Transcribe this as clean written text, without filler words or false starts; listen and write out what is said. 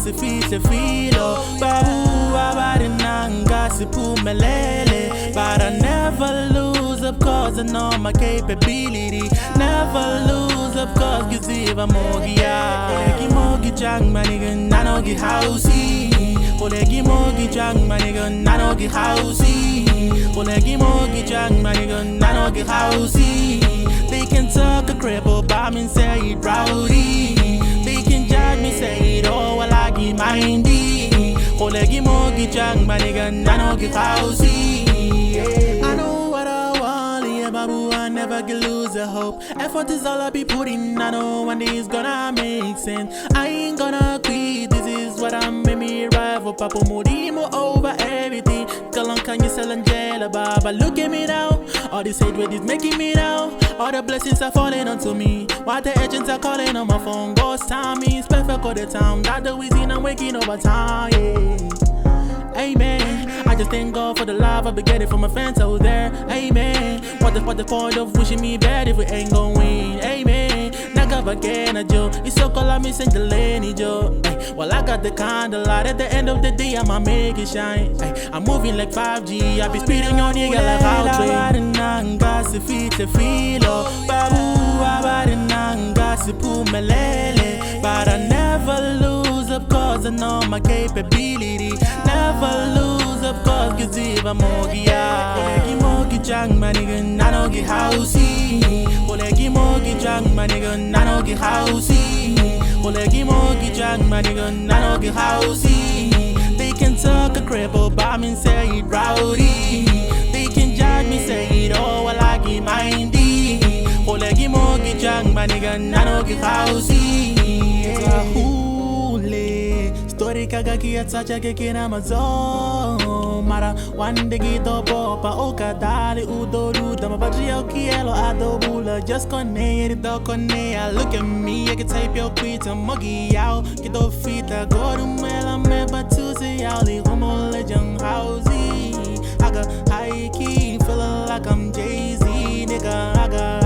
Sifihle filo babu abarinanga sipumelele, but I never lose up cause I know my capability. Never lose up cause giziva mogia olegi mogi jang maniga nanogi hausi olegi mogi jang maniga nanogi hausi olegi mogi jang maniga nanogi hausi. They can talk a crap about me, say it rowdy. They can judge me, say it all while I get mindy. Olegi mogi jang maniga nanogi hausi. I know what I want, yeah, babu, I never can lose a hope. Effort is all I be putting, I know one day it's gonna make sense. I ain't gonna quit, this is what I'm made me rival. Papa Modimo over everything. Kalon can you sell Angela, Baba, look at me now. All this hate is making me down. All the blessings are falling onto me. Why the agents are calling on my phone? Ghost time means perfect all the time. That the reason I'm waking over time, yeah. Amen. I just thank God for the love I've been getting from my fans out there. Amen. What the point of wishing me bad if we ain't gon' win? Amen. Naga again, Joe. It's so cold, I'm missing the lane, Joe. Well, I got the candlelight. At the end of the day, I'ma make it shine. I'm moving like 5G. I be speeding on nigga like how to. Sifihle filo babu abarinanga sipumelele, but I never lose up cause I know my capability. Never lose up cause giziva mogia olegi mogi jang maniga nanogi hausi olegi mogi jang maniga nanogi hausi olegi mogi jang maniga nanogi hausi. They can talk a crap about me, say it rowdy. They can judge me, say it all while I get mindy. Olegi mogi jang maniga nanogi hausi. Story kaga kia tacha keke na mazo mara wande gito popa oka dali udoru dama bajio kielo adobula just kone do kone. Look at me, I can type your tweets and mogi out kito fita go to mela me batusi yali homo legend housey. I got high key feeling like I'm Jay-Z, nigga. I got